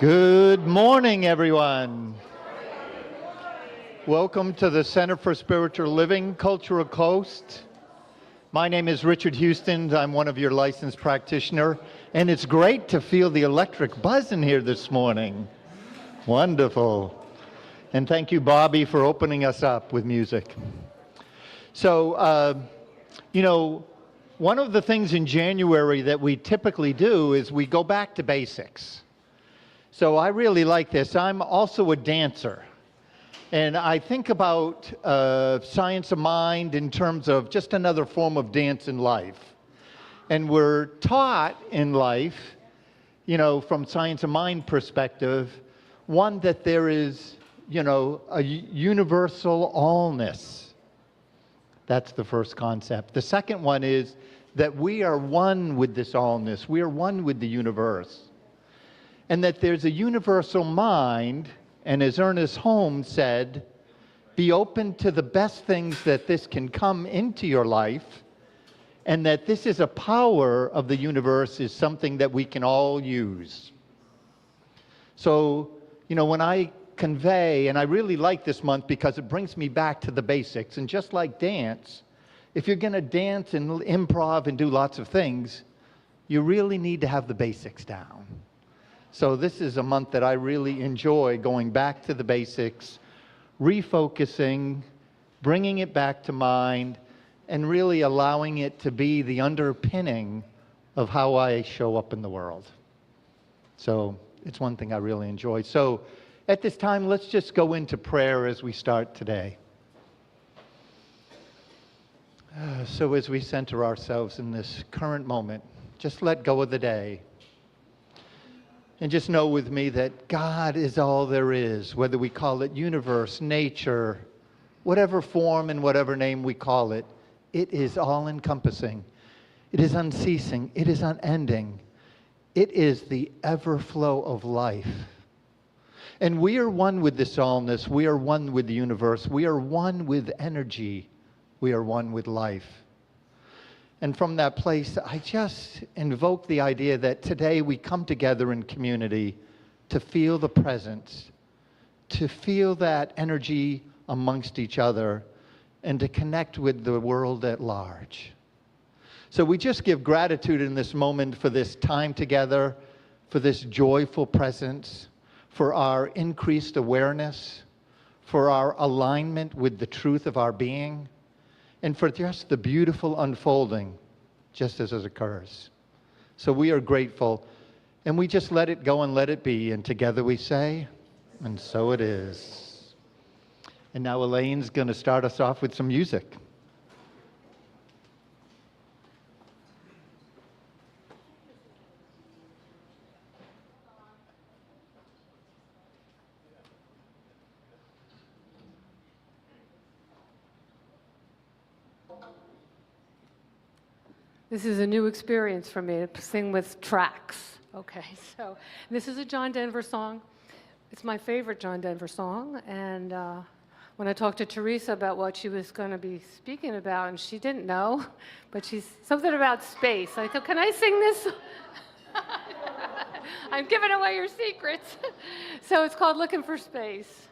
Good morning, everyone. Welcome to the Center for Spiritual Living, Cultural Coast. My name is Richard Houston. I'm one of your licensed practitioners, and it's great to feel the electric buzz in here this morning. Wonderful. And thank you, Bobby, for opening us up with music. So, one of the things in January that we typically do is we go back to basics. So I really like this. I'm also a dancer. And I think about science of mind in terms of just another form of dance in life. And we're taught in life, from science of mind perspective, one, that there is, a universal allness. That's the first concept. The second one is that we are one with this allness. We are one with the universe. And that there's a universal mind, and as Ernest Holmes said, be open to the best things that this can come into your life, and that this is a power of the universe, is something that we can all use. So, when I convey, and I really like this month because it brings me back to the basics, and just like dance, if you're going to dance and improv and do lots of things, you really need to have the basics down. So this is a month that I really enjoy going back to the basics, refocusing, bringing it back to mind, and really allowing it to be the underpinning of how I show up in the world. So it's one thing I really enjoy. So at this time, let's just go into prayer as we start today. So as we center ourselves in this current moment, just let go of the day. And just know with me that God is all there is, whether we call it universe, nature, whatever form and whatever name we call it, it is all-encompassing. It is unceasing. It is unending. It is the ever-flow of life. And we are one with this allness. We are one with the universe. We are one with energy. We are one with life. And from that place, I just invoke the idea that today we come together in community to feel the presence, to feel that energy amongst each other, and to connect with the world at large. So we just give gratitude in this moment for this time together, for this joyful presence, for our increased awareness, for our alignment with the truth of our being, and for just the beautiful unfolding just as it occurs. So we are grateful, and we just let it go and let it be, and together we say, and so it is. And now Elaine's going to start us off with some music. This is a new experience for me to sing with tracks. Okay, so this is a John Denver song. It's my favorite John Denver song, and when I talked to Theresa about what she was going to be speaking about, and she didn't know, but she's something about space. I thought, can I sing this? I'm giving away your secrets. So it's called Looking for Space.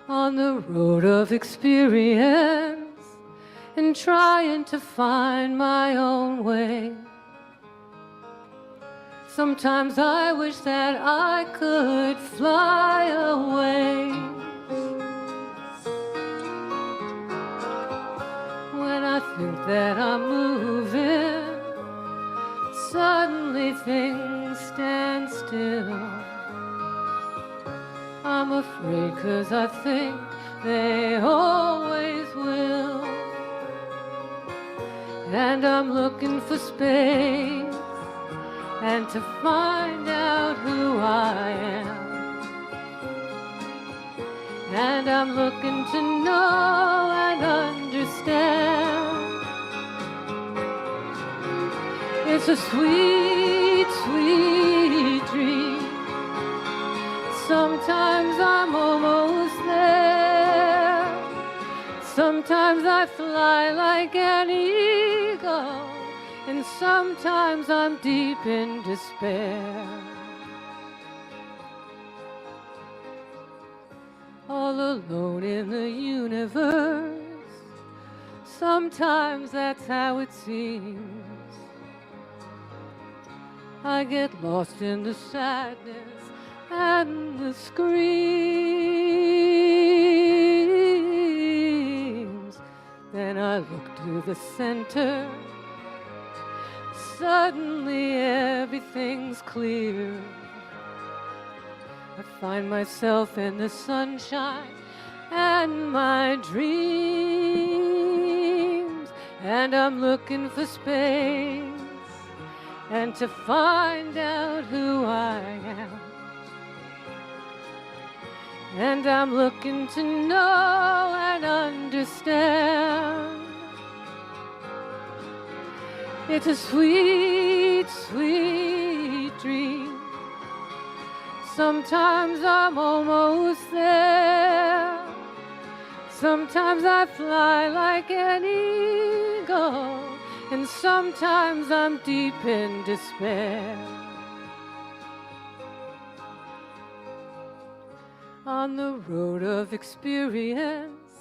On the road of experience and trying to find my own way. Sometimes I wish that I could fly away. When I think that I'm moving, suddenly things stand still. I'm afraid 'cause I think they always will. And I'm looking for space and to find out who I am. And I'm looking to know and understand. It's a sweet, sweet dream. Sometimes I'm almost there. Sometimes I fly like an eagle, and sometimes I'm deep in despair. All alone in the universe, sometimes that's how it seems. I get lost in the sadness and the screams. Then I look to the center. Suddenly everything's clear. I find myself in the sunshine and my dreams. And I'm looking for space and to find out who I am. And I'm looking to know and understand. It's a sweet, sweet dream. Sometimes I'm almost there. Sometimes I fly like an eagle, and sometimes I'm deep in despair. On the road of experience,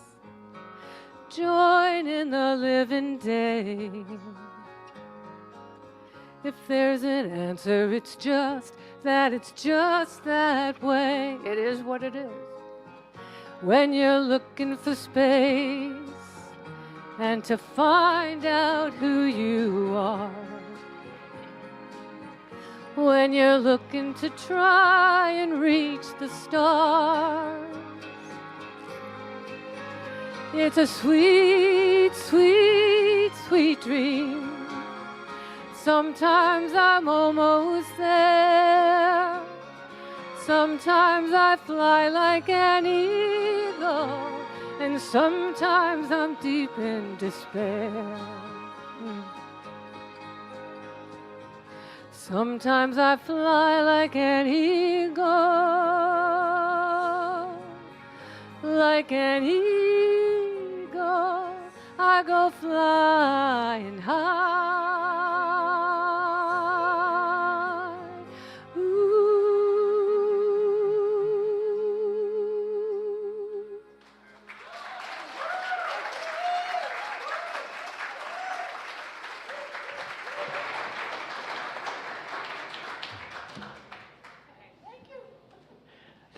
join in the living day. If there's an answer, it's just that way. It is what it is. When you're looking for space and to find out who you are. When you're looking to try and reach the stars. It's a sweet, sweet, sweet dream. Sometimes I'm almost there. Sometimes I fly like an eagle, and sometimes I'm deep in despair. Sometimes I fly like an eagle, like an eagle, I go flying high.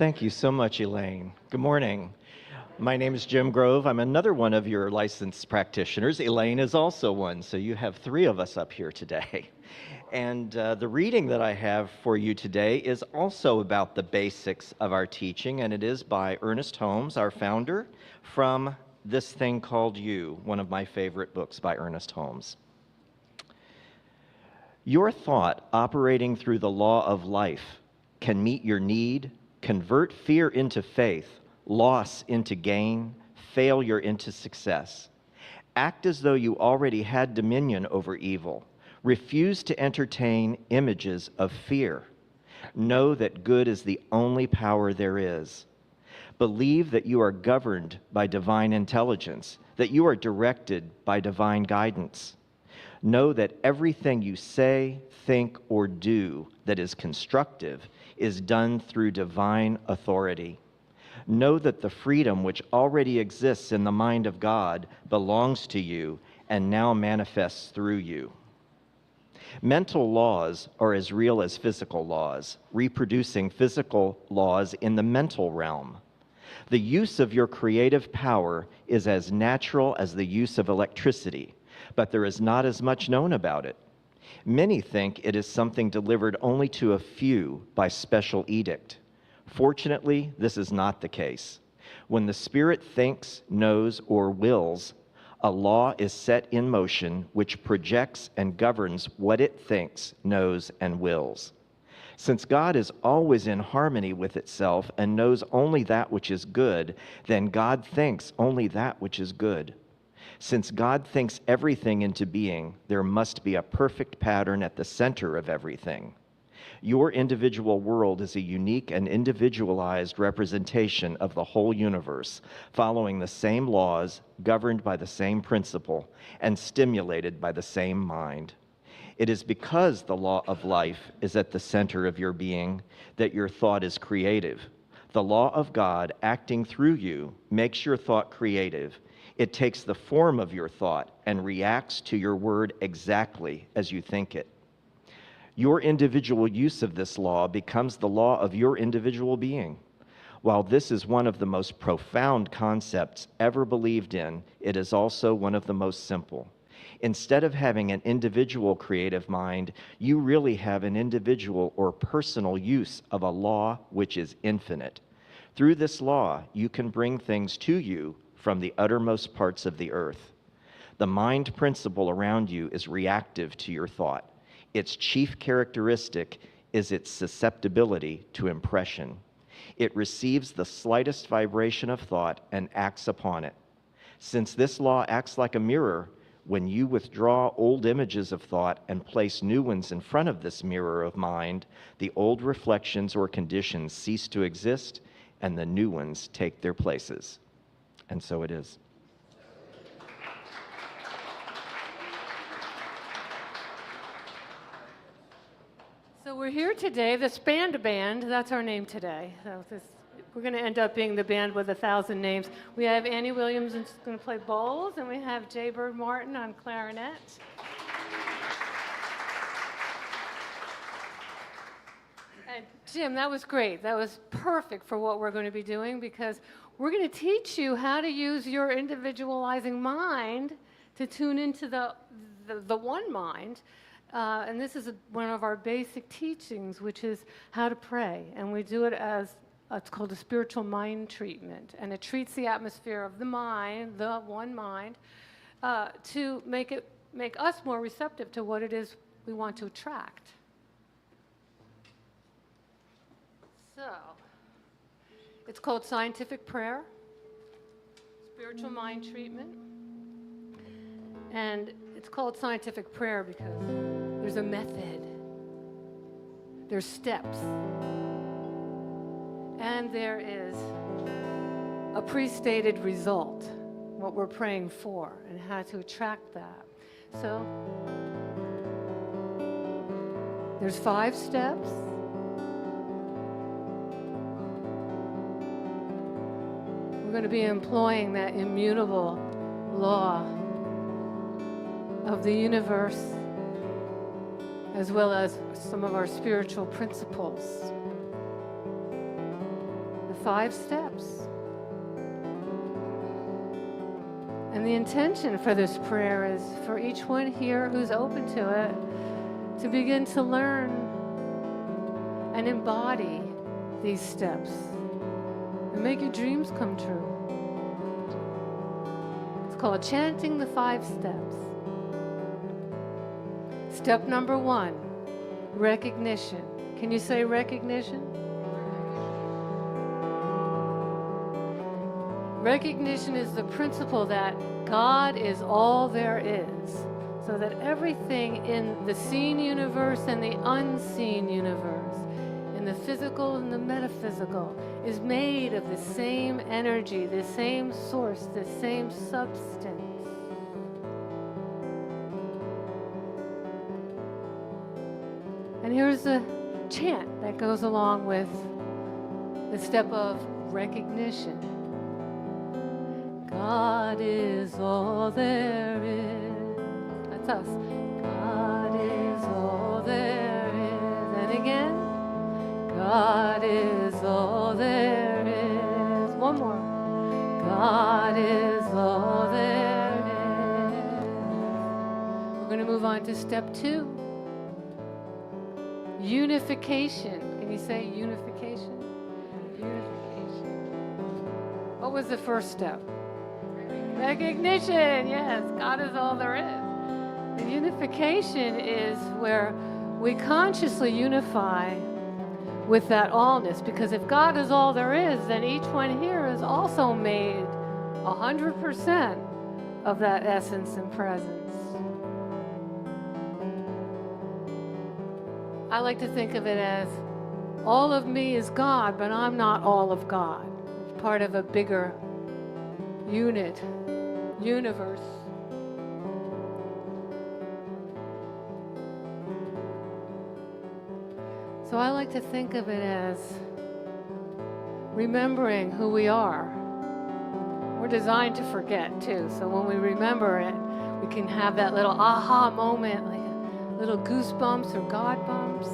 Thank you so much, Elaine. Good morning. My name is Jim Grove. I'm another one of your licensed practitioners. Elaine is also one, so you have three of us up here today. And the reading that I have for you today is also about the basics of our teaching, and it is by Ernest Holmes, our founder, from This Thing Called You, one of my favorite books by Ernest Holmes. Your thought operating through the law of life can meet your need, convert fear into faith, loss into gain, failure into success. Act as though you already had dominion over evil. Refuse to entertain images of fear. Know that good is the only power there is. Believe that you are governed by divine intelligence, that you are directed by divine guidance. Know that everything you say, think, or do that is constructive is done through divine authority. Know that the freedom which already exists in the mind of God belongs to you and now manifests through you. Mental laws are as real as physical laws, reproducing physical laws in the mental realm. The use of your creative power is as natural as the use of electricity, but there is not as much known about it. Many think it is something delivered only to a few by special edict. Fortunately, this is not the case. When the Spirit thinks, knows, or wills, a law is set in motion which projects and governs what it thinks, knows, and wills. Since God is always in harmony with itself and knows only that which is good, then God thinks only that which is good. Since God thinks everything into being, there must be a perfect pattern at the center of everything. Your individual world is a unique and individualized representation of the whole universe, following the same laws, governed by the same principle, and stimulated by the same mind. It is because the law of life is at the center of your being that your thought is creative. The law of God acting through you makes your thought creative. It takes the form of your thought and reacts to your word exactly as you think it. Your individual use of this law becomes the law of your individual being. While this is one of the most profound concepts ever believed in, it is also one of the most simple. Instead of having an individual creative mind, you really have an individual or personal use of a law which is infinite. Through this law, you can bring things to you from the uttermost parts of the earth. The mind principle around you is reactive to your thought. Its chief characteristic is its susceptibility to impression. It receives the slightest vibration of thought and acts upon it. Since this law acts like a mirror, when you withdraw old images of thought and place new ones in front of this mirror of mind, the old reflections or conditions cease to exist and the new ones take their places. And so it is. So we're here today, the Spand Band, that's our name today. So we're going to end up being the band with 1,000 names. We have Annie Williams who's going to play bowls, and we have Jay Bird Martin on clarinet. And Jim, that was great. That was perfect for what we're going to be doing, because we're going to teach you how to use your individualizing mind to tune into the one mind. And this is one of our basic teachings, which is how to pray. And we do it as, it's called a spiritual mind treatment. And it treats the atmosphere of the mind, the one mind, to make us more receptive to what it is we want to attract. So, it's called scientific prayer, spiritual mind treatment. And it's called scientific prayer because there's a method, there's steps, and there is a pre-stated result, what we're praying for and how to attract that. So there's 5 steps. We're going to be employing that immutable law of the universe, as well as some of our spiritual principles. 5 steps. And the intention for this prayer is for each one here who's open to it to begin to learn and embody these steps and make your dreams come true. It's called chanting the 5 steps. Step number 1, recognition. Can you say recognition? Recognition is the principle that God is all there is, so that everything in the seen universe and the unseen universe, in the physical and the metaphysical, is made of the same energy, the same source, the same substance. And here's the chant that goes along with the step of recognition. God is all there is. That's us. God is all there is. And again, God is all there is. One more. God is all there is. We're going to move on to step 2. Unification. Can you say unification? Unification. What was the first step? Recognition. Yes, God is all there is. And unification is where we consciously unify with that allness, because if God is all there is, then each one here is also made 100% of that essence and presence. I like to think of it as all of me is God, but I'm not all of God. It's part of a bigger unit, universe. So I like to think of it as remembering who we are. We're designed to forget too, so when we remember it, we can have that little aha moment, like little goosebumps or God bumps.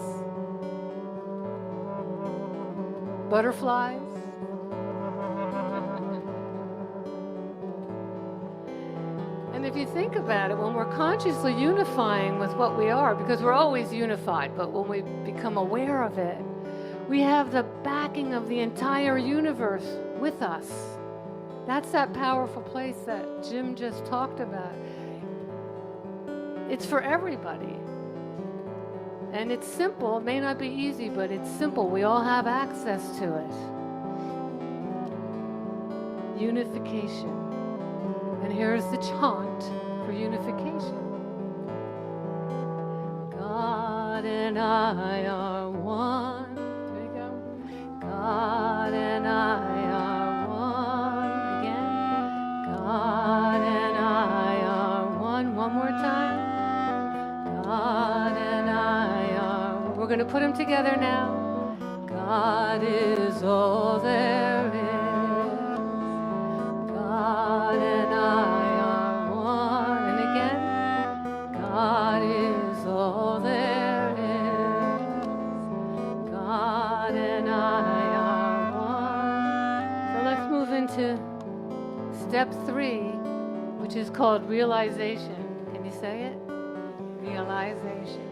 Butterflies. And if you think about it, when we're consciously unifying with what we are, because we're always unified, but when we become aware of it, we have the backing of the entire universe with us. That's that powerful place that Jim just talked about. It's for everybody. And it's simple. It may not be easy, but it's simple. We all have access to it. Unification. And here's the chant for unification. God and I are one. There you go. God and I are one. Again. God and I are one. One more time. God and I are. We're going to put them together now. God is all there is. God and I are one. And again, God is all there is. God and I are one. So let's move into step 3, which is called realization. Can you say it? Realization.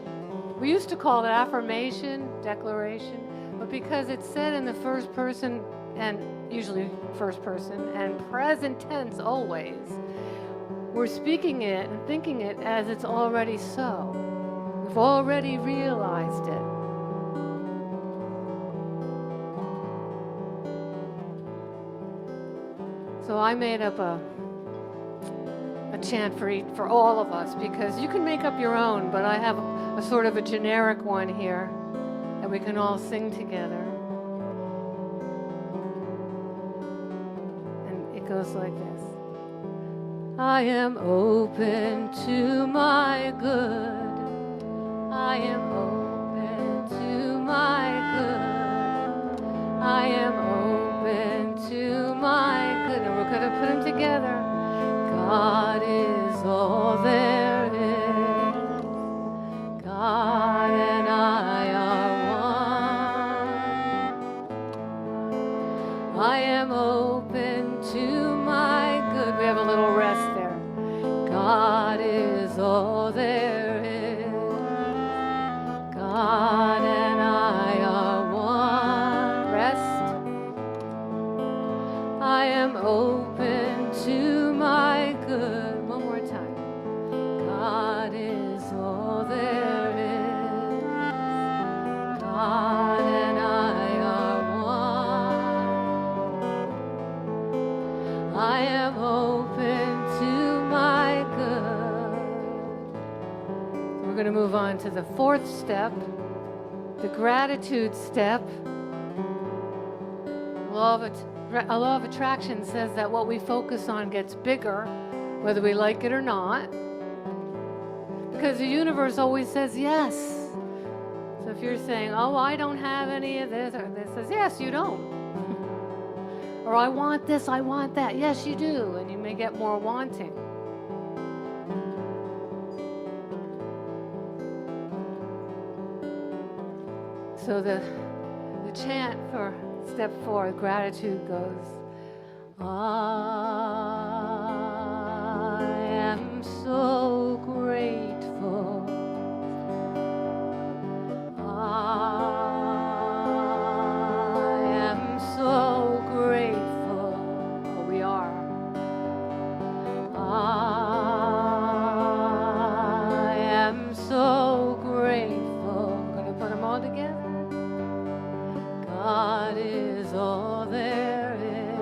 We used to call it affirmation, declaration, but because it's said in the first person, and usually first person, and present tense always, we're speaking it and thinking it as it's already so. We've already realized it. So I made up a chant for all of us, because you can make up your own, but I have a sort of a generic one here that we can all sing together. And it goes like this. I am open to my good. I am open to my good. I am open to my good. And we're going to put them together. God is all there is. God and I are going to move on to the fourth step, the gratitude step. Law of attraction says that what we focus on gets bigger, whether we like it or not, because the universe always says yes. So if you're saying, oh, I don't have any of this, or this says, yes, you don't. Or I want this, I want that. Yes, you do, and you may get more wanting. So the chant for step 4, gratitude, goes, I am so grateful. I am so grateful. Oh, we are. I am so grateful. I'm going to put them all together. God is all there is.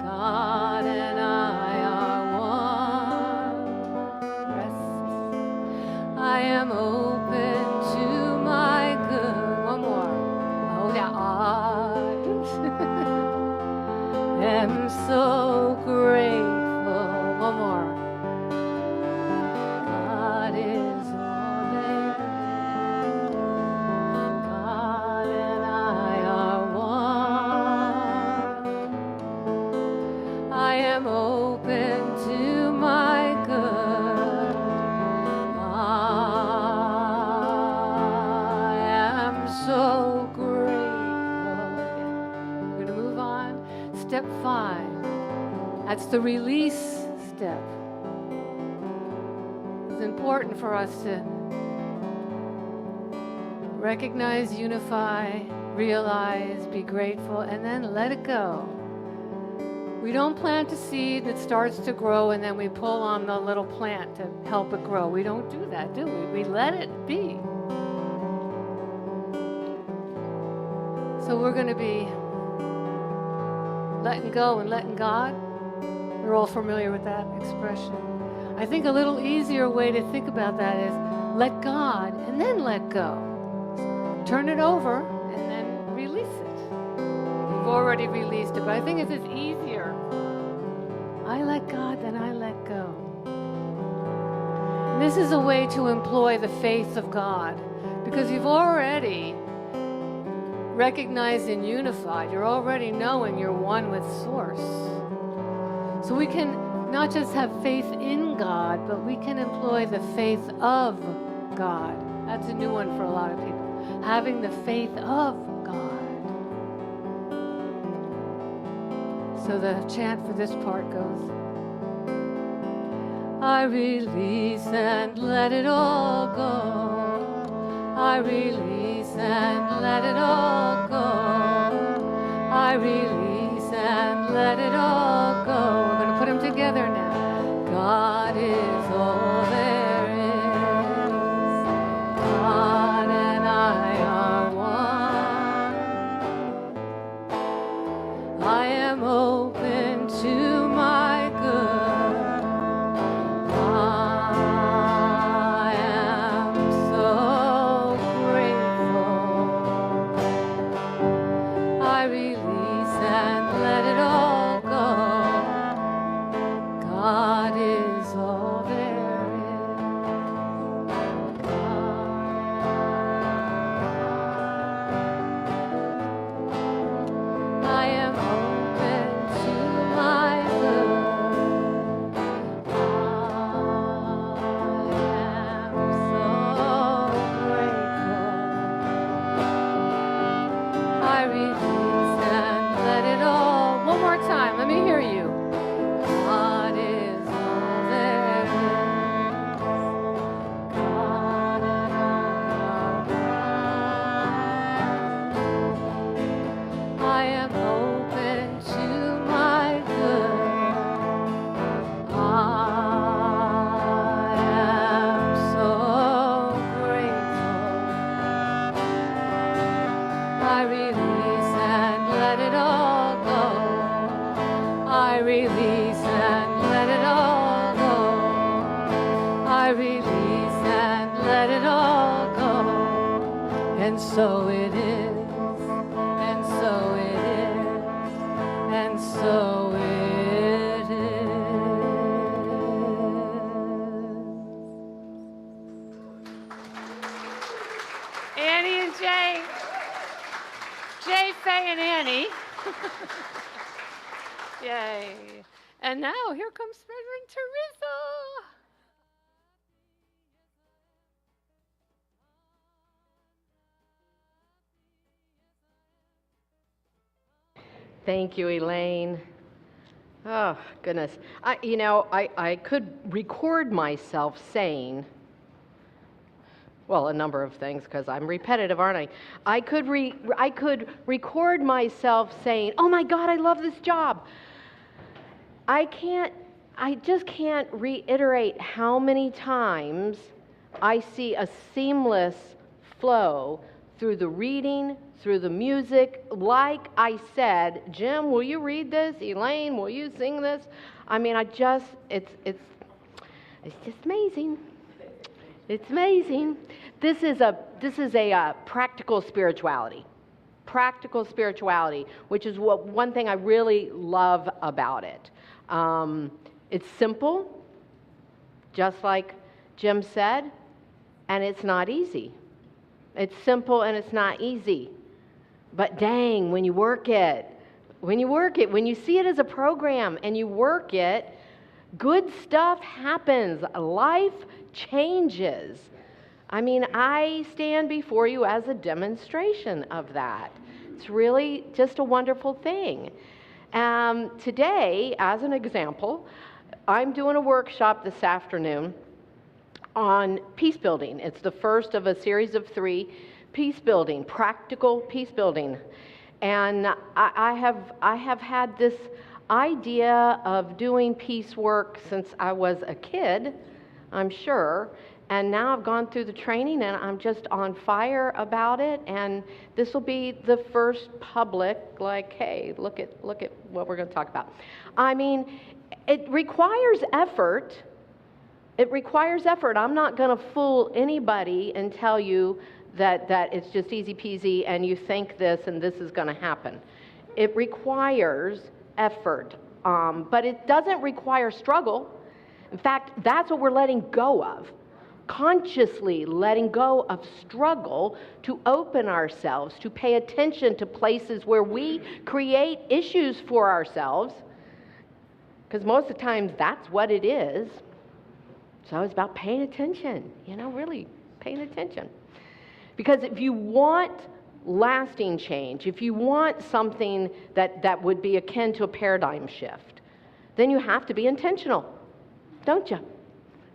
God and I are one. Rest. I am open to my good. One more. Oh, yeah. I am so grateful. One more. God is all there is. God and I are one. I am open to my good. I am so grateful. We're going to move on. Step 5. That's the release step. It's important for us to recognize, unify, realize, be grateful, and then let it go. We don't plant a seed that starts to grow and then we pull on the little plant to help it grow. We don't do that, do we? We let it be. So we're going to be letting go and letting God. We're all familiar with that expression. I think a little easier way to think about that is let God and then let go. Turn it over and then release it. You've already released it, but I think it's easier. I let God, then I let go. And this is a way to employ the faith of God, because you've already recognized and unified. You're already knowing you're one with Source. So we can not just have faith in God, but we can employ the faith of God. That's a new one for a lot of people. Having the faith of God. So the chant for this part goes, I release and let it all go. I release and let it all go. I release and let it all go. We're going to put them together now. God is all there is. God and I are one. I am open to my good. I am so grateful. I release and let it all go. God is all there is. I am open to my good. I am so grateful. I release and let it all. One more time, let me hear you. God is all there is. And so it is, and so it is, and so it is. Annie and Jay. Jay, Faye, and Annie. Yay. And now here comes Reverend Theresa. Thank you, Elaine. Oh, goodness. I could record myself saying, well, a number of things, because I'm repetitive, aren't I? I could record myself saying, oh my God, I love this job. I just can't reiterate how many times I see a seamless flow through the reading, through the music. Like I said, Jim, will you read this? Elaine, will you sing this? I mean, it's just amazing. It's amazing. This is a practical spirituality. Practical spirituality, which is one thing I really love about it. It's simple, just like Jim said, and it's not easy. It's simple and it's not easy. But dang, when you work it, when you see it as a program and you work it, good stuff happens. Life changes. I mean, I stand before you as a demonstration of that. It's really just a wonderful thing. Today, as an example, I'm doing a workshop this afternoon on peace building. It's the first of a series of 3 peace building, practical peace building. And I have had this idea of doing peace work since I was a kid, I'm sure. And now I've gone through the training and I'm just on fire about it. And this will be the first public, like, hey, look at what we're going to talk about. I mean, it requires effort. It requires effort. I'm not going to fool anybody and tell you that it's just easy peasy and you think this and this is going to happen. It requires effort, but it doesn't require struggle. In fact, that's what we're letting go of. Consciously letting go of struggle to open ourselves, to pay attention to places where we create issues for ourselves, because most of the time that's what it is. So it's about paying attention, really paying attention. Because if you want lasting change, if you want something that would be akin to a paradigm shift, then you have to be intentional, don't you?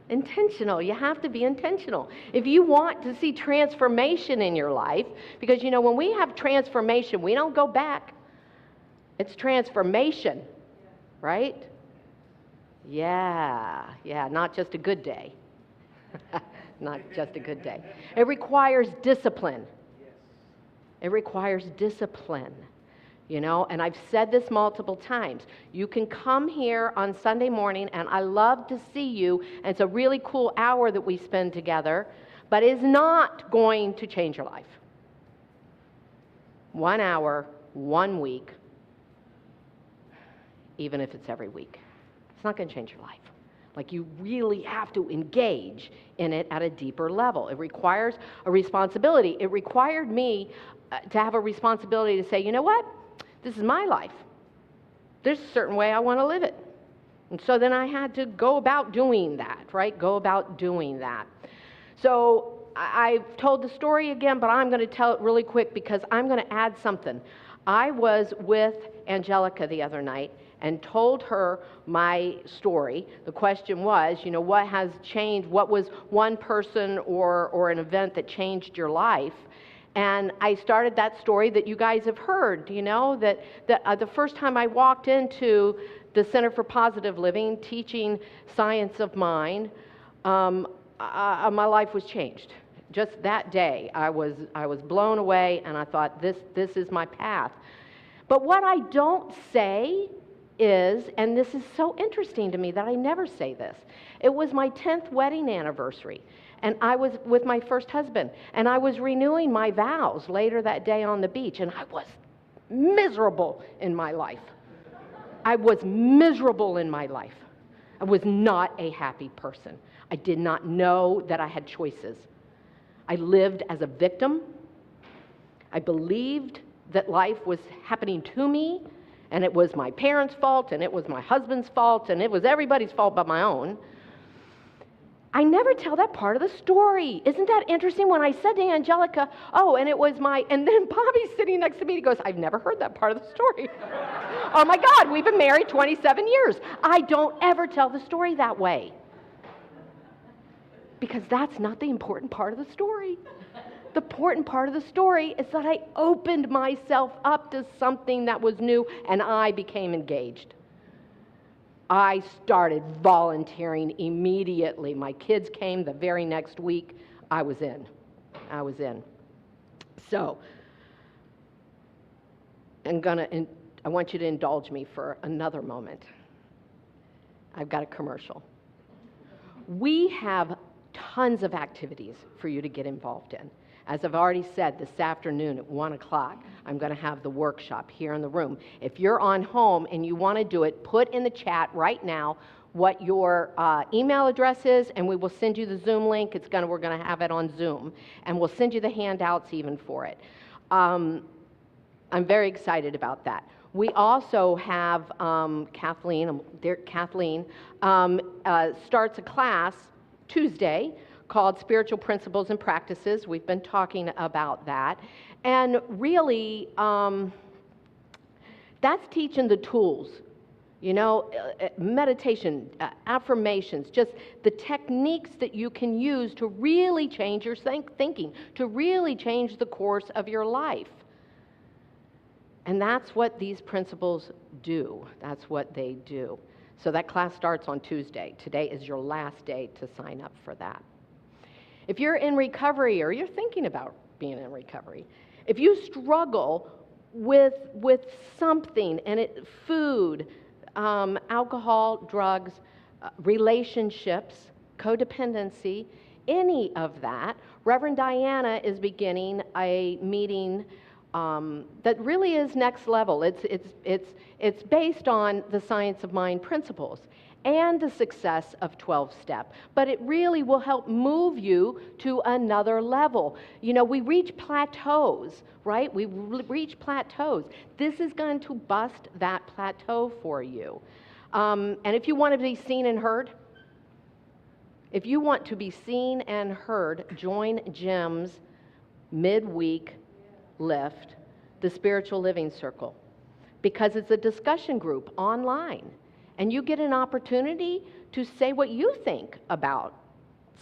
Intentional. You have to be intentional. If you want to see transformation in your life, because when we have transformation, we don't go back. It's transformation, right? Yeah, not just a good day. Not just a good day. It requires discipline. It requires discipline. And I've said this multiple times. You can come here on Sunday morning, and I love to see you, and it's a really cool hour that we spend together, but it's not going to change your life. 1 hour, 1 week, even if it's every week. It's not going to change your life. Like, you really have to engage in it at a deeper level. It requires a responsibility. It required me to have a responsibility to say, you know what? This is my life. There's a certain way I want to live it. And so then I had to go about doing that, right? Go about doing that. So I've told the story again, but I'm going to tell it really quick because I'm going to add something. I was with Angelica the other night and told her my story. The question was, what has changed? What was one person or an event that changed your life? And I started that story that you guys have heard, that the first time I walked into the Center for Positive Living, teaching science of mind, my life was changed. Just that day, I was blown away, and I thought, this is my path. But what I don't say is, and this is so interesting to me that I never say this, it was my 10th wedding anniversary, and I was with my first husband, and I was renewing my vows later that day on the beach, and I was miserable in my life. I was miserable in my life. I was not a happy person. I did not know that I had choices. I lived as a victim. I believed that life was happening to me, and it was my parents' fault, and it was my husband's fault, and it was everybody's fault but my own. I never tell that part of the story. Isn't that interesting? When I said to Angelica, oh, and it was and then Bobby's sitting next to me, he goes, I've never heard that part of the story. Oh my God, we've been married 27 years. I don't ever tell the story that way. Because that's not the important part of the story. The important part of the story is that I opened myself up to something that was new, and I became engaged. I started volunteering immediately. My kids came the very next week. I was in. So, I want you to indulge me for another moment. I've got a commercial. We have tons of activities for you to get involved in. As I've already said, this afternoon at 1 o'clock, I'm going to have the workshop here in the room. If you're on home and you want to do it, put in the chat right now what your email address is, and we will send you the Zoom link. We're going to have it on Zoom, and we'll send you the handouts even for it. I'm very excited about that. We also have Kathleen starts a class Tuesday called Spiritual Principles and Practices. We've been talking about that. And really, that's teaching the tools, meditation, affirmations, just the techniques that you can use to really change your thinking, to really change the course of your life. And that's what these principles do. That's what they do. So that class starts on Tuesday. Today is your last day to sign up for that. If you're in recovery or you're thinking about being in recovery, if you struggle with something, and food, alcohol, drugs, relationships, codependency, any of that, Reverend Diana is beginning a meeting that really is next level. It's based on the Science of Mind principles and the success of 12-step. But it really will help move you to another level. We reach plateaus, right? We reach plateaus. This is going to bust that plateau for you. And if you want to be seen and heard, join Jim's midweek lift, the Spiritual Living Circle, because it's a discussion group online. And you get an opportunity to say what you think about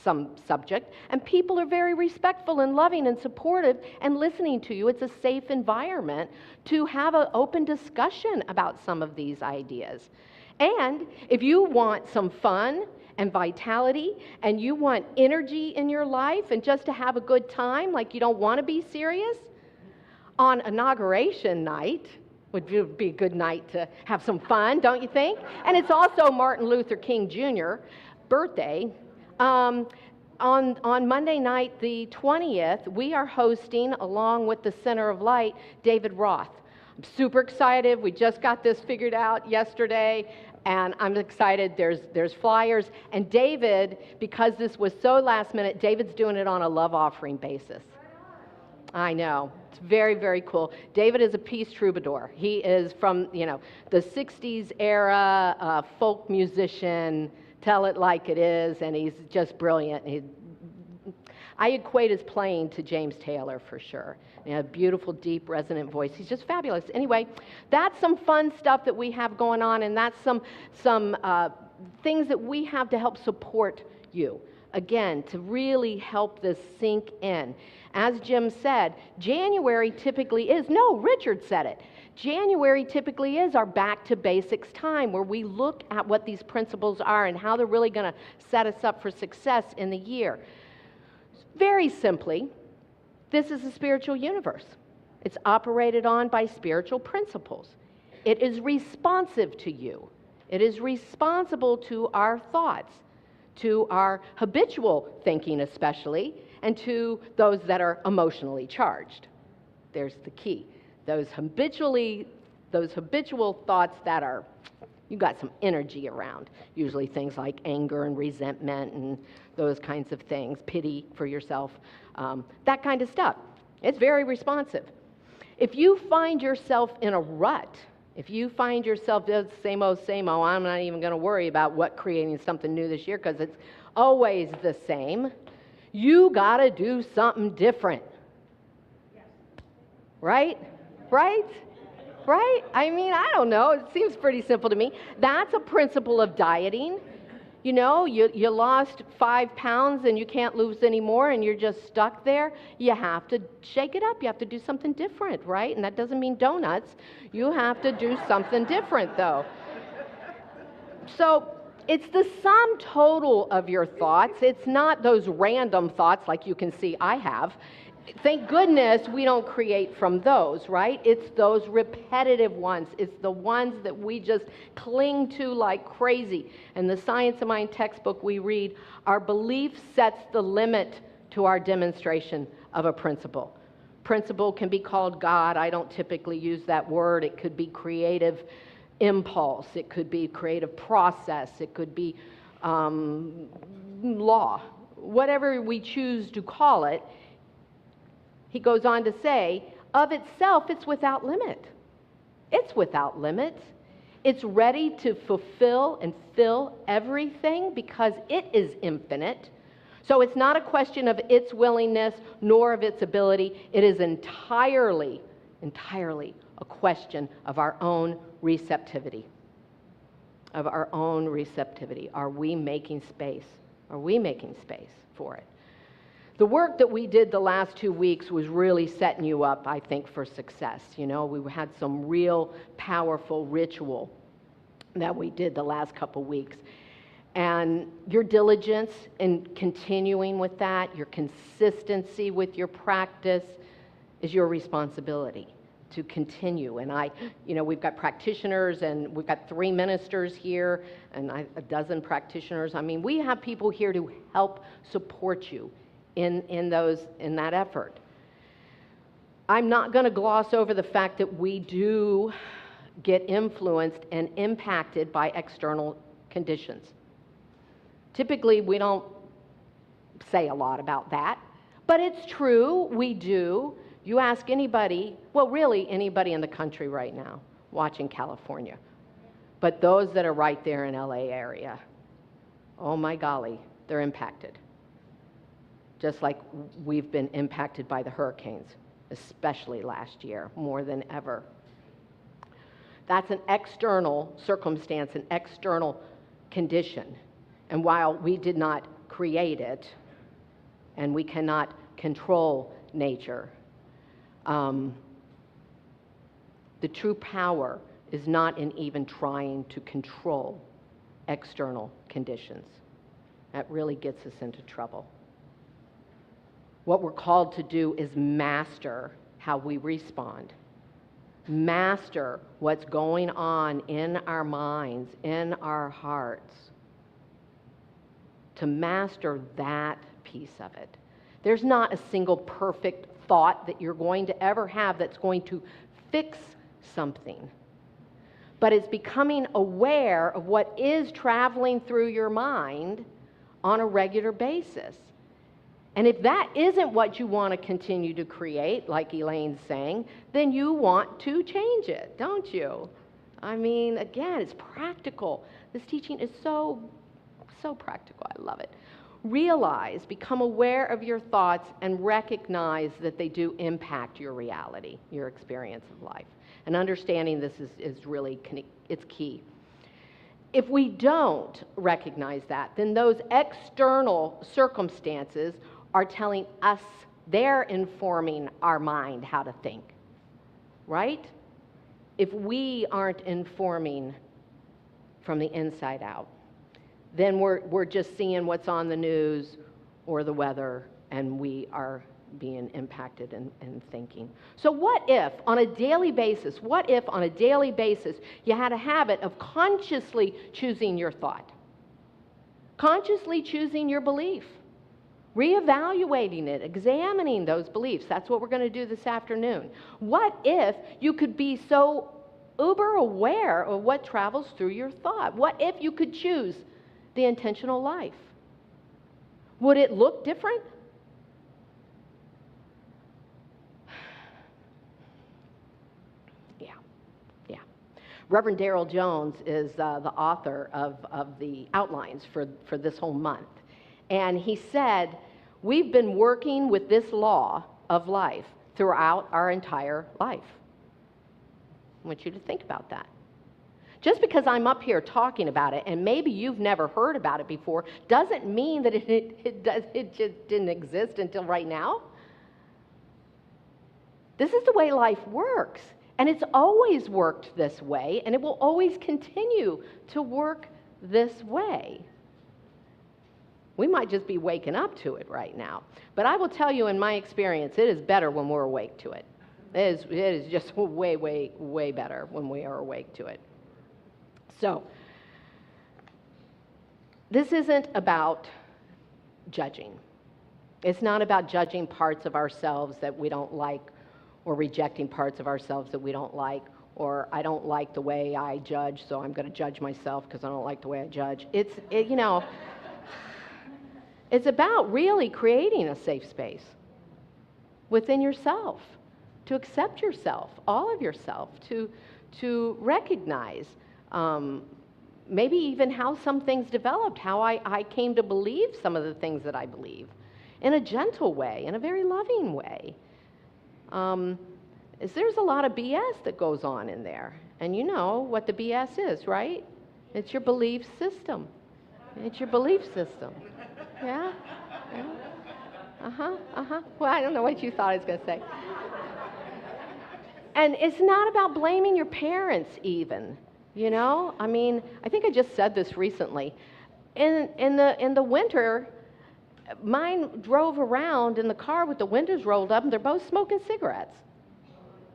some subject, and people are very respectful and loving and supportive and listening to you. It's a safe environment to have an open discussion about some of these ideas. And if you want some fun and vitality, and you want energy in your life and just to have a good time, like you don't want to be serious, on inauguration night, would be a good night to have some fun, don't you think? And it's also Martin Luther King Jr. birthday. On Monday night, the 20th, we are hosting, along with the Center of Light, David Roth. I'm super excited. We just got this figured out yesterday, and I'm excited. There's flyers. And David, because this was so last minute, David's doing it on a love offering basis. I know. It's very, very cool. David is a peace troubadour. He is from, the 60s era, folk musician, tell it like it is, and he's just brilliant. I equate his playing to James Taylor for sure. A beautiful, deep, resonant voice. He's just fabulous. Anyway, that's some fun stuff that we have going on, and that's some things that we have to help support you. Again, to really help this sink in. As Jim said, January typically is, no, Richard said it. January typically is our back to basics time, where we look at what these principles are and how they're really going to set us up for success in the year. Very simply, this is a spiritual universe. It's operated on by spiritual principles. It is responsive to you. It is responsible to our thoughts, to our habitual thinking especially, and to those that are emotionally charged. There's the key. Those habitual thoughts that are, you got some energy around, usually things like anger and resentment and those kinds of things, pity for yourself, that kind of stuff. It's very responsive. If you find yourself in a rut, if you find yourself same old, I'm not even going to worry about what creating something new this year because it's always the same, you got to do something different. Right? Right? Right? I mean, I don't know. It seems pretty simple to me. That's a principle of dieting. You know, you lost 5 pounds and you can't lose any more and you're just stuck there. You have to shake it up. You have to do something different, right? And that doesn't mean donuts. You have to do something different, though. So it's the sum total of your thoughts. It's not those random thoughts like you can see I have. Thank goodness we don't create from those, right? It's those repetitive ones. It's the ones that we just cling to like crazy. In the Science of Mind textbook we read, our belief sets the limit to our demonstration of a principle. Principle can be called God. I don't typically use that word. It could be creative impulse. It could be creative process. It could be law. Whatever we choose to call it, he goes on to say, of itself, it's without limit. It's without limit. It's ready to fulfill and fill everything because it is infinite. So it's not a question of its willingness nor of its ability. It is entirely a question of our own receptivity. Of our own receptivity. Are we making space? Are we making space for it? The work that we did the last 2 weeks was really setting you up, I think, for success. You know, we had some real powerful ritual that we did the last couple weeks. And your diligence in continuing with that, your consistency with your practice is your responsibility to continue. And we've got practitioners and we've got 3 ministers here and a dozen practitioners. I mean, we have people here to help support you in that effort. I'm not going to gloss over the fact that we do get influenced and impacted by external conditions. Typically, we don't say a lot about that, but it's true, we do. You ask anybody, well, really anybody in the country right now watching California, but those that are right there in LA area, oh my golly, they're impacted. Just like we've been impacted by the hurricanes, especially last year, more than ever. That's an external circumstance, an external condition. And while we did not create it, and we cannot control nature, the true power is not in even trying to control external conditions. That really gets us into trouble. What we're called to do is master how we respond. Master what's going on in our minds, in our hearts. To master that piece of it. There's not a single perfect thought that you're going to ever have that's going to fix something. But it's becoming aware of what is traveling through your mind on a regular basis. And if that isn't what you want to continue to create, like Elaine's saying, then you want to change it, don't you? I mean, again, it's practical. This teaching is so practical. I love it. Realize, become aware of your thoughts and recognize that they do impact your reality, your experience of life. And understanding this is really, it's key. If we don't recognize that, then those external circumstances are telling us, they're informing our mind how to think, right? If we aren't informing from the inside out, then we're just seeing what's on the news or the weather, and we are being impacted and thinking. So what if on a daily basis, you had a habit of consciously choosing your thought, consciously choosing your belief, reevaluating it, examining those beliefs? That's what we're going to do this afternoon. What if you could be so uber aware of what travels through your thought? What if you could choose the intentional life? Would it look different? Yeah. Reverend Darrell Jones is the author of the outlines for this whole month. And he said, we've been working with this law of life throughout our entire life. I want you to think about that. Just because I'm up here talking about it, and maybe you've never heard about it before, doesn't mean that it just didn't exist until right now. This is the way life works, and it's always worked this way, and it will always continue to work this way. We might just be waking up to it right now. But I will tell you, in my experience, it is better when we're awake to it. It is just way, way, way better when we are awake to it. So, this isn't about judging. It's not about judging parts of ourselves that we don't like, or rejecting parts of ourselves that we don't like, or I don't like the way I judge, so I'm going to judge myself because I don't like the way I judge. It's about really creating a safe space within yourself, to accept yourself, all of yourself, to recognize maybe even how some things developed, how I came to believe some of the things that I believe, in a gentle way, in a very loving way. There's a lot of BS that goes on in there. And you know what the BS is, right? It's your belief system. It's your belief system. Yeah? Well, I don't know what you thought I was going to say. And it's not about blaming your parents even, you know? I mean, I think I just said this recently. In the winter, mine drove around in the car with the windows rolled up, and they're both smoking cigarettes.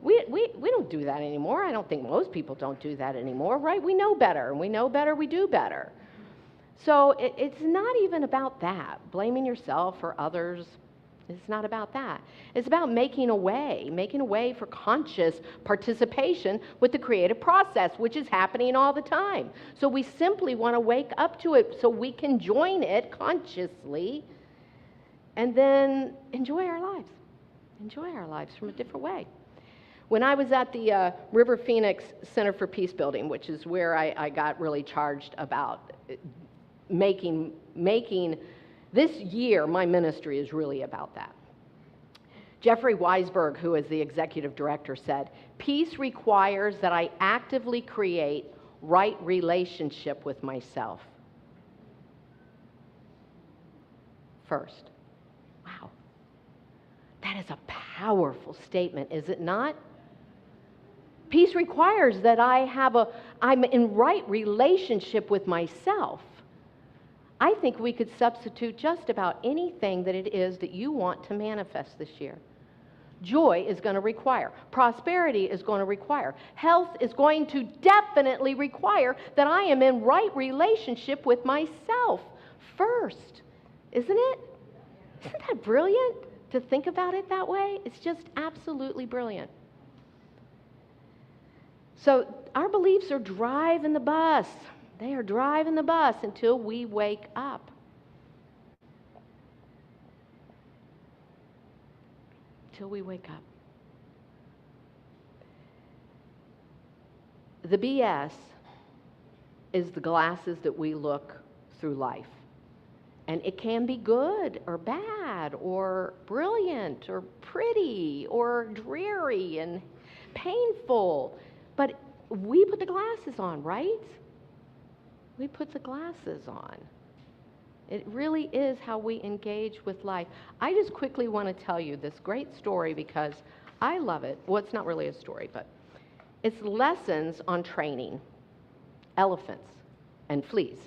We don't do that anymore. I don't think most people don't do that anymore, right? We know better, and we know better, we do better. So it's not even about that, blaming yourself or others. It's not about that. It's about making a way for conscious participation with the creative process, which is happening all the time. So we simply want to wake up to it so we can join it consciously and then enjoy our lives from a different way. When I was at the River Phoenix Center for Peace Building, which is where I got really charged about making this year, my ministry is really about that. Jeffrey Weisberg, who is the executive director, said, "Peace requires that I actively create right relationship with myself first." Wow. That is a powerful statement, is it not? Peace requires that I'm in right relationship with myself. I think we could substitute just about anything that it is that you want to manifest this year. Joy is going to require. Prosperity is going to require. Health is going to definitely require that I am in right relationship with myself first. Isn't it? Isn't that brilliant to think about it that way? It's just absolutely brilliant. So our beliefs are driving the bus. They are driving the bus until we wake up. Until we wake up. The BS is the glasses that we look through life. And it can be good or bad or brilliant or pretty or dreary and painful. But we put the glasses on, right? We put the glasses on. It really is how we engage with life. I just quickly want to tell you this great story because I love it. Well, it's not really a story, but it's lessons on training elephants and fleas.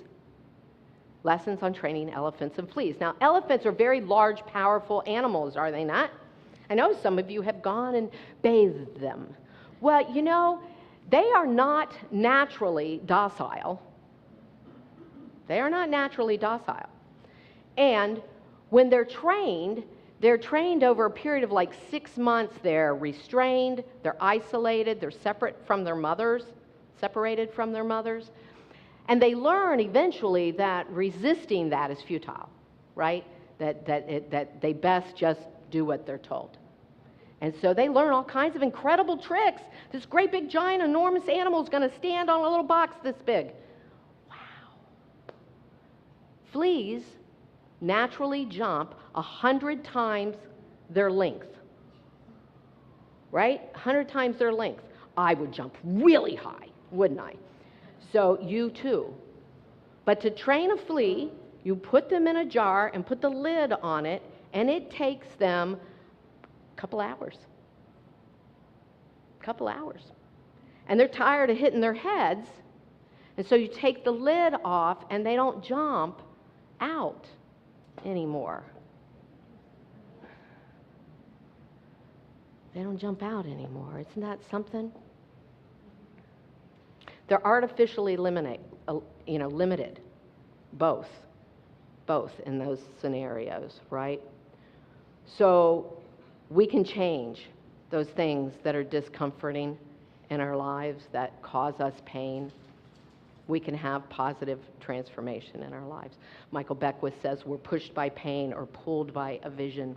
Lessons on training elephants and fleas. Now, elephants are very large, powerful animals, are they not? I know some of you have gone and bathed them. Well, you know, they are not naturally docile. They are not naturally docile. And when they're trained over a period of like 6 months. They're restrained, they're isolated, they're separated from their mothers. And they learn eventually that resisting that is futile, right? That they best just do what they're told. And so they learn all kinds of incredible tricks. This great big giant enormous animal is going to stand on a little box this big. Wow. Fleas naturally jump 100 times their length, right? 100 times their length. I would jump really high, wouldn't I? So you too. But to train a flea, you put them in a jar and put the lid on it, and it takes them a couple hours. And they're tired of hitting their heads, and so you take the lid off, and they don't jump out anymore. Isn't that something? They're artificially limited, both in those scenarios, right? So we can change those things that are discomforting in our lives, that cause us pain. We can have positive transformation in our lives. Michael Beckwith says we're pushed by pain or pulled by a vision.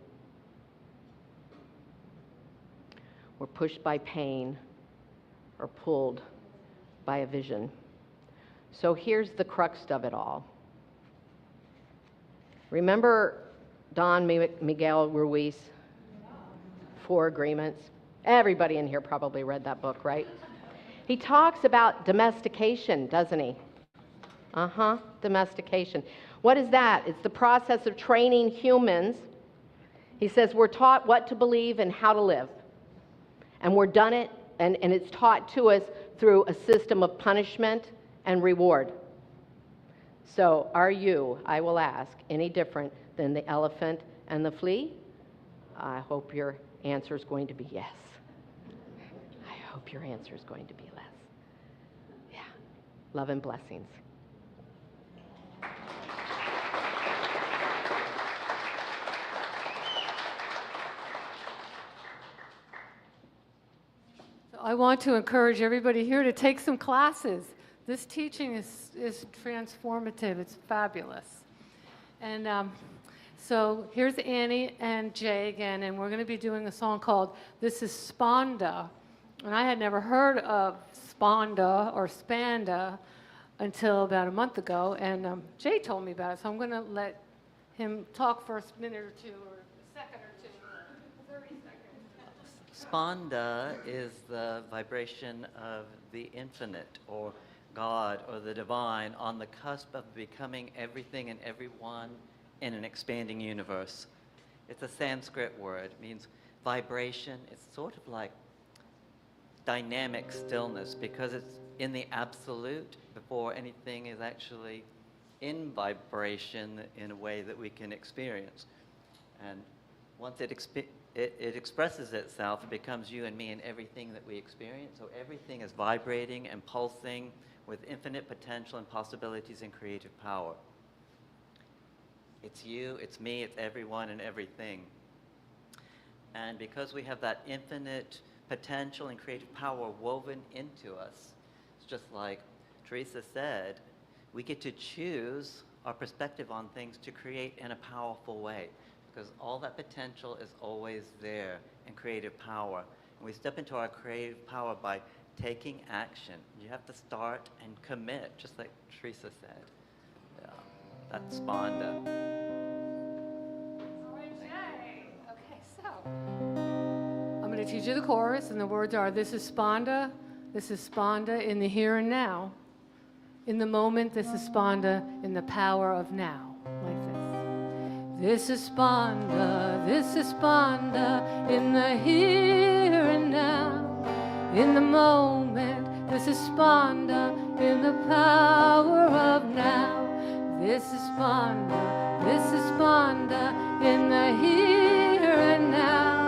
We're pushed by pain or pulled by a vision. So here's the crux of it all. Remember Don Miguel Ruiz, 4 Agreements? Everybody in here probably read that book, right? He talks about domestication, doesn't he? Domestication. What is that? It's the process of training humans. He says we're taught what to believe and how to live. And we're done it, and it's taught to us through a system of punishment and reward. So are you, I will ask, any different than the elephant and the flea? I hope your answer is going to be yes. I hope your answer is going to be less. Yeah. Love and blessings. I want to encourage everybody here to take some classes. This teaching is transformative. It's fabulous. And so here's Annie and Jay again, and we're going to be doing a song called This is Sponda. And I had never heard of Sponda or Spanda until about a month ago, and Jay told me about it, so I'm going to let him talk for a minute or two, or a second or two, or 30 seconds. Sponda is the vibration of the infinite, or God, or the divine, on the cusp of becoming everything and everyone in an expanding universe. It's a Sanskrit word. It means vibration. It's sort of like dynamic stillness, because it's in the absolute before anything is actually in vibration in a way that we can experience. And once it expresses itself, it becomes you and me and everything that we experience. So everything is vibrating and pulsing with infinite potential and possibilities and creative power. It's you, it's me, it's everyone and everything. And because we have that infinite potential and creative power woven into us, it's just like Theresa said, we get to choose our perspective on things to create in a powerful way, because all that potential is always there in creative power. And we step into our creative power by taking action. You have to start and commit, just like Theresa said. Yeah, that's Sponda. All right, Jay. Okay, so I'm going to teach you the chorus, and the words are, this is Sponda in the here and now. In the moment, this is Sponda in the power of now, like this. This is Sponda in the here and now. In the moment, this is Sponda in the power of now. This is Sponda in the here and now.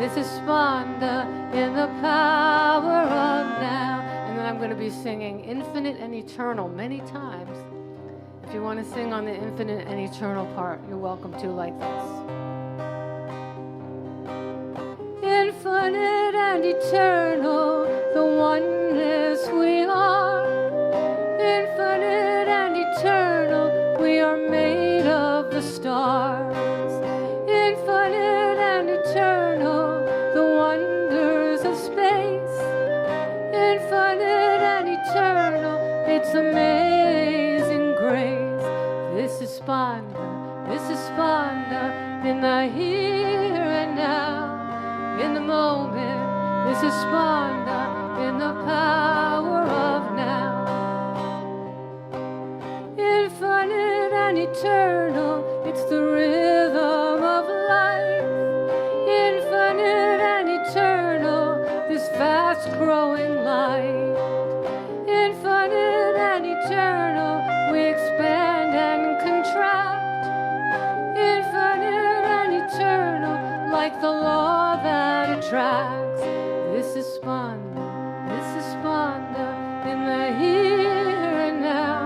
This is Spanda in the power of now. And then I'm going to be singing infinite and eternal many times. If you want to sing on the infinite and eternal part, you're welcome to, like this. Infinite and eternal, the oneness we are. Infinite and eternal, we are made of the stars. Infinite and eternal, the wonders of space. Infinite and eternal, it's amazing grace. This is Spanda in the here and now, in the moment. This is Spanda in the power of now. Infinite and eternal, it's the rhythm of life. Infinite and eternal, this fast-growing light. Infinite and eternal, we expand and contract. Infinite and eternal, like the law that attracts. This is Spanda in the here and now,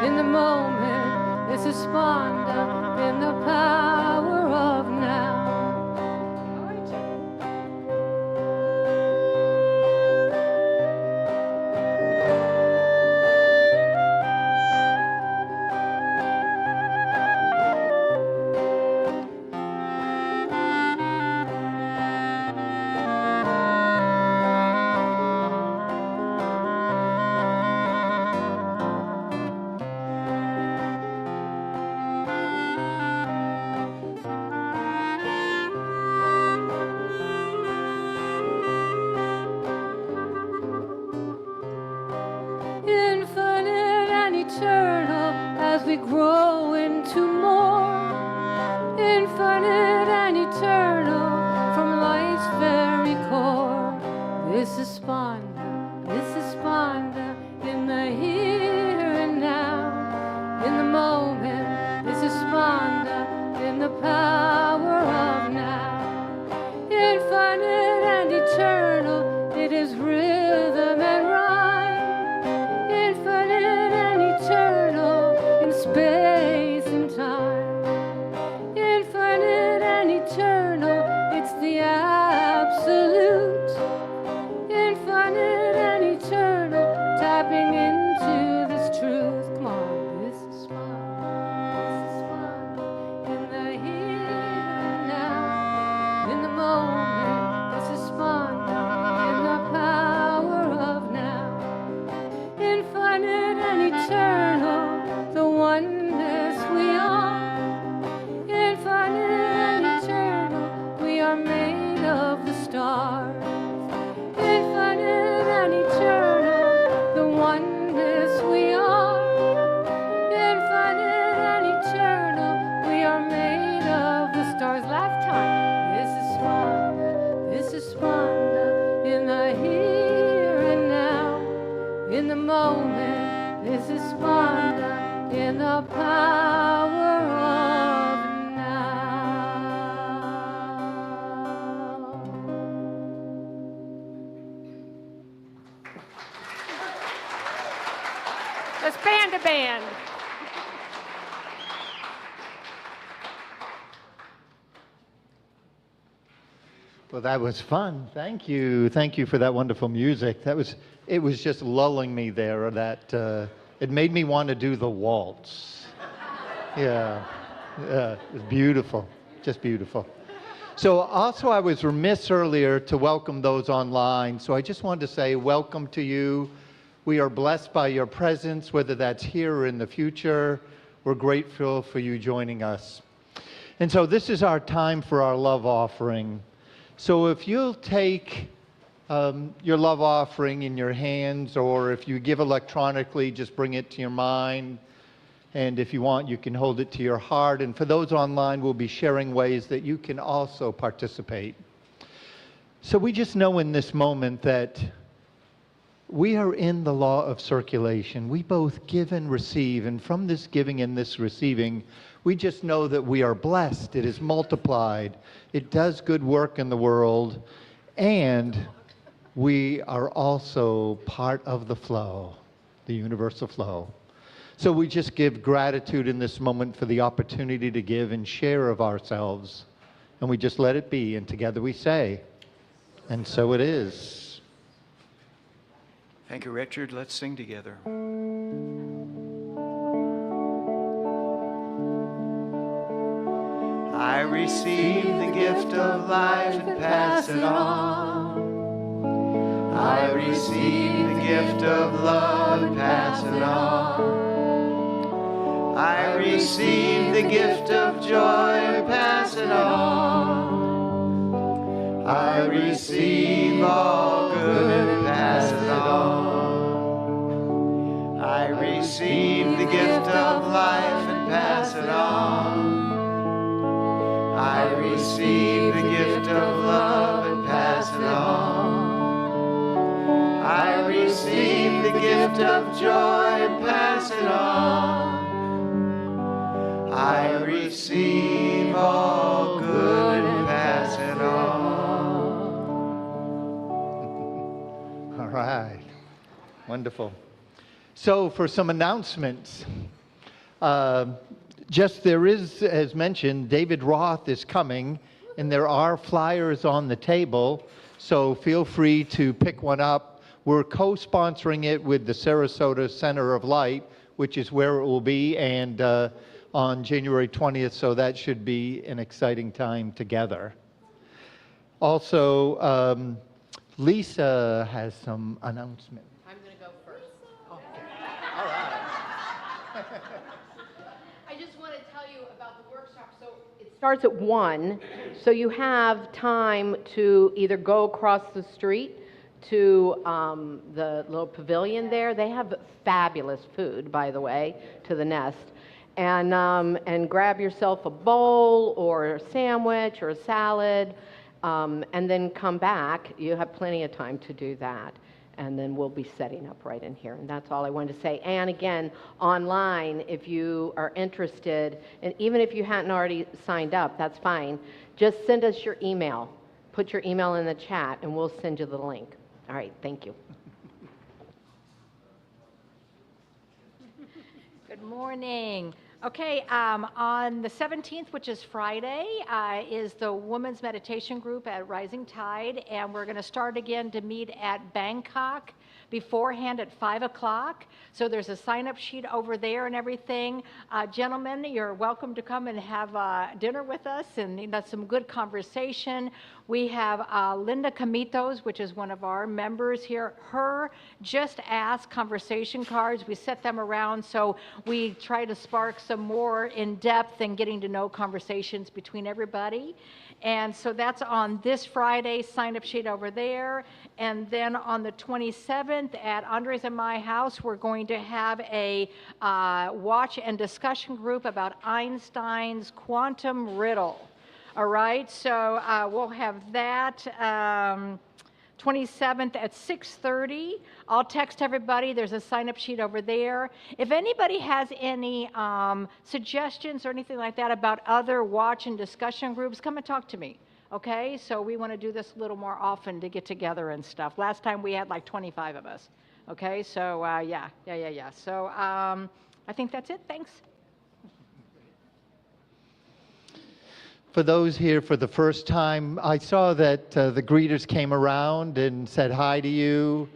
in the moment. This is Spanda in the power of now. As we grow into more, infinite and eternal, from life's very core. This is Spanda in the here and now, in the moment. This is Spanda in the power of now. Infinite and eternal, it is rhythm and rhyme. Infinite and eternal, in space and time. Infinite and eternal, it's the absolute. Infinite and eternal, tapping into this truth. Come on, this is fun, in the here and now, in the moment. This is fun, in the power of now. Infinite and eternal, the oneness we are. Infinite and eternal, we are made of the stars. Infinite and eternal, the oneness we are. Infinite and eternal, we are made of the stars. Last time, this is Spanda in the here and now, in the moment. This is Spanda in the power of now. Let's band a band. Well, that was fun. Thank you. Thank you for that wonderful music. It was just lulling me there. It made me want to do the waltz. Yeah, it was beautiful, just beautiful. So also I was remiss earlier to welcome those online. So I just wanted to say welcome to you. We are blessed by your presence, whether that's here or in the future. We're grateful for you joining us. And so this is our time for our love offering. So if you'll take your love offering in your hands, or if you give electronically, just bring it to your mind. And if you want, you can hold it to your heart. And for those online, we'll be sharing ways that you can also participate. So we just know in this moment that We are in the law of circulation. We both give and receive, and from this giving and this receiving, we just know that we are blessed. It is multiplied. It does good work in the world, and we are also part of the flow, the universal flow. So we just give gratitude in this moment for the opportunity to give and share of ourselves, and we just let it be, and together we say, and so it is. Thank you, Richard. Let's sing together. I receive the gift of life and pass it on. I receive the gift of love and pass it on. I receive the gift of joy and pass it on. I receive all good and pass it on. I receive the gift of life and pass it on. I receive the gift of love and pass it on. I receive the gift of joy and pass it on. I receive all good and pass it on. All right. Wonderful. So for some announcements, there is, as mentioned, David Roth is coming, and there are flyers on the table, so feel free to pick one up. We're co-sponsoring it with the Sarasota Center of Light, which is where it will be, and on January 20th, so that should be an exciting time together. Also, Lisa has some announcements. I'm going to go first. All right. I just want to tell you about the workshop. So it starts at 1, so you have time to either go across the street to the little pavilion there. They have fabulous food, by the way, to the nest. And grab yourself a bowl or a sandwich or a salad, and then come back. You have plenty of time to do that. And then we'll be setting up right in here. And that's all I wanted to say. And again, online, if you are interested, and even if you hadn't already signed up, that's fine. Just send us your email. Put your email in the chat, and we'll send you the link. All right, thank you. Good morning. Okay, on the 17th, which is Friday, is the Women's Meditation Group at Rising Tide, and we're going to start again to meet at Bangkok beforehand at 5 o'clock. So there's a sign-up sheet over there and everything. Gentlemen, you're welcome to come and have dinner with us, and that's some good conversation. We have Linda Camitos, which is one of our members here. Her Just Ask conversation cards, we set them around, so we try to spark some more in-depth and getting to know conversations between everybody. And so that's on this Friday, sign-up sheet over there. And then on the 27th at Andres and my house, we're going to have a watch and discussion group about Einstein's quantum riddle. All right, so we'll have that 27th at 6:30. I'll text everybody. There's a sign-up sheet over there. If anybody has any suggestions or anything like that about other watch and discussion groups, come and talk to me. Okay, so we want to do this a little more often to get together and stuff. Last time we had like 25 of us. Okay, so yeah. So I think that's it. Thanks. For those here for the first time, I saw that the greeters came around and said hi to you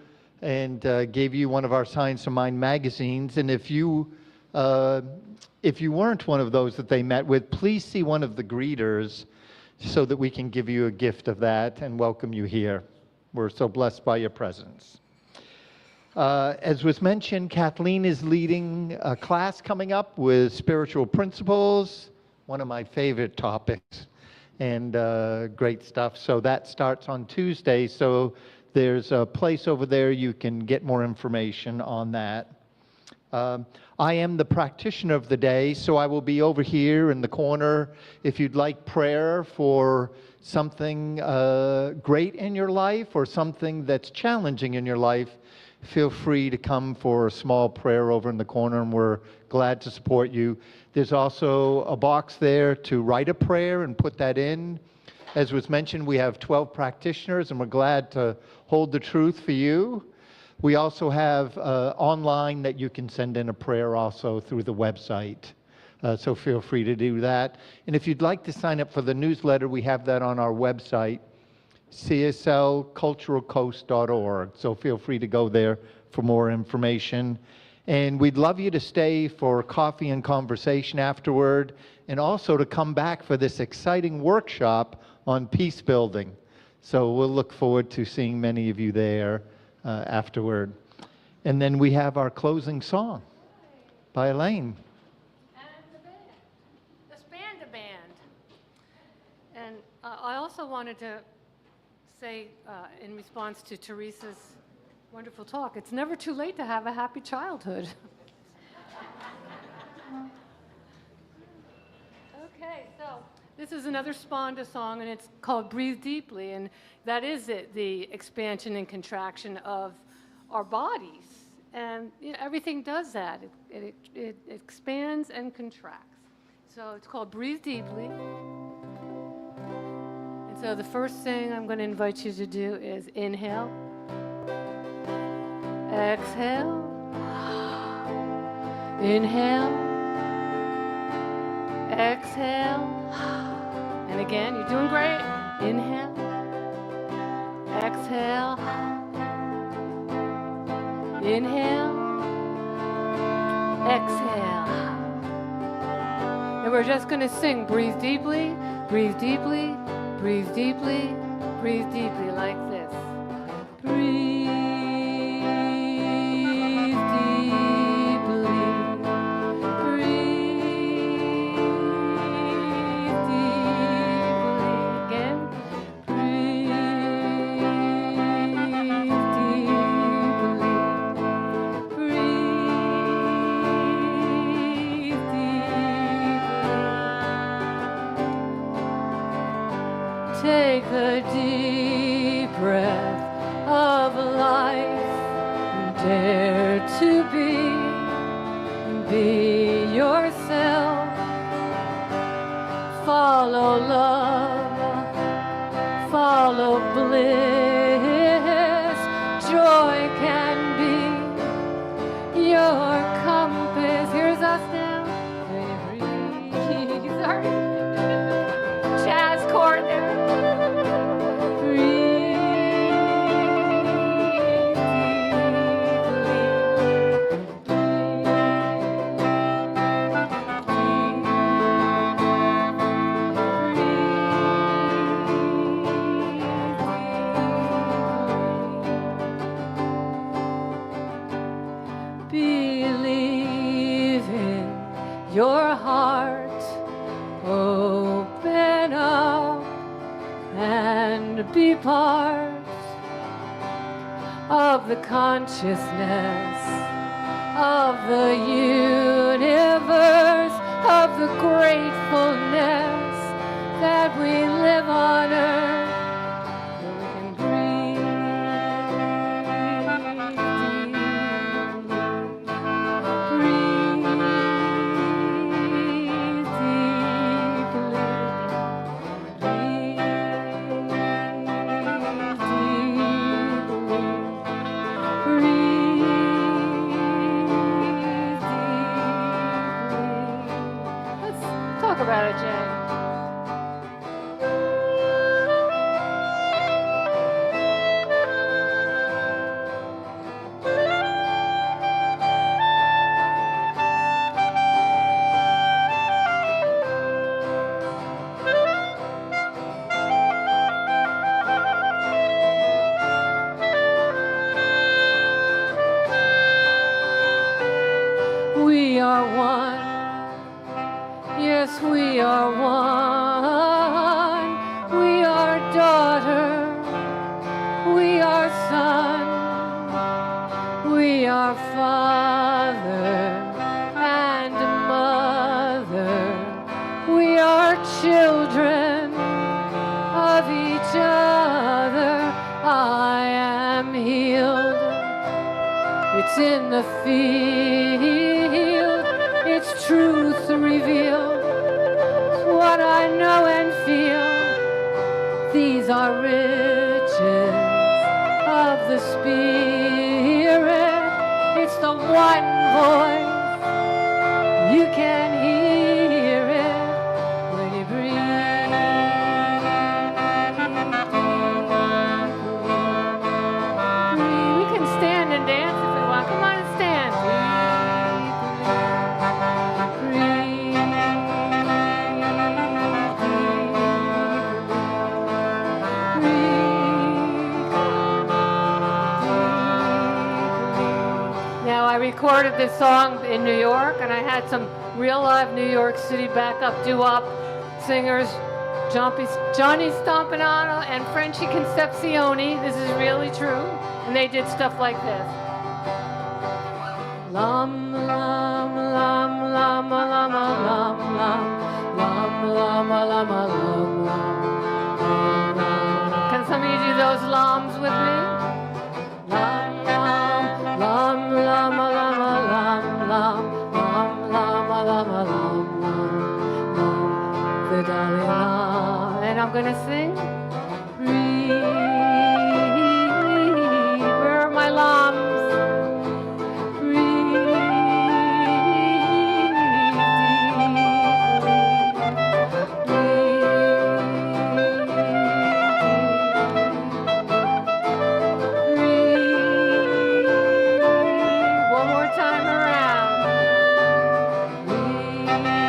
and gave you one of our Signs to Mind magazines. And if you weren't one of those that they met with, please see one of the greeters so that we can give you a gift of that and welcome you here. We're so blessed by your presence. As was mentioned, Kathleen is leading a class coming up with spiritual principles, one of my favorite topics, and great stuff. So that starts on Tuesday. So there's a place over there you can get more information on that. I am the practitioner of the day, so I will be over here in the corner. If you'd like prayer for something great in your life or something that's challenging in your life, feel free to come for a small prayer over in the corner, and we're glad to support you. There's also a box there to write a prayer and put that in. As was mentioned, we have 12 practitioners, and we're glad to hold the truth for you. We also have online that you can send in a prayer also through the website. So feel free to do that. And if you'd like to sign up for the newsletter, we have that on our website, CSLCulturalcoast.org. So feel free to go there for more information. And we'd love you to stay for coffee and conversation afterward, and also to come back for this exciting workshop on peace building. So we'll look forward to seeing many of you there afterward. And then we have our closing song by Elaine. And the band, the Spanda Band. And I also wanted to say, in response to Theresa's wonderful talk, it's never too late to have a happy childhood. Okay, so this is another Spanda song, and it's called Breathe Deeply, and that is it, the expansion and contraction of our bodies. And you know, everything does that. It expands and contracts. So it's called Breathe Deeply. And so the first thing I'm going to invite you to do is inhale, exhale, inhale, exhale, and again, you're doing great. Inhale, exhale, inhale, exhale. And we're just going to sing, breathe deeply, breathe deeply, breathe deeply, breathe deeply, like this. Breathe deeply, breathe deeply. Again, breathe deeply, breathe deeply. Take a deep breath of life, dare to be yourself, follow love, follow bliss, joy can be your compass. Here's us now. Breathe. Sorry. Jazz chord there. Believe in your heart, open up and be part of the consciousness of the universe, of the gratefulness that we live on earth, where we can breathe about it, Jay. We are one. Yes, we are one. We are daughter. We are son. We are father and mother. We are children of each other. I am healed. It's in the field, it's truth revealed. It's what I know and feel. These are riches of the Spirit. It's the one voice. You can hear it when you breathe. We can stand and dance if we want. Come on and stand. Now, I recorded this song in New York, and I had some real live New York City backup doo-wop singers, Johnny Stompanato and Frenchie Concepcioni. This is really true. And they did stuff like this. Lum, lum, lum, lum, lum, lum, lum, lum, lum, lum, lum, lum. Can some of you do those lums with me? Lum, lum, lum, lum, lum, lum, lum, lum, lum, lum, lum, lum, the Dalai Lama. And I'm gonna sing. Breathe. Where are my lums? One more time around. Breathe.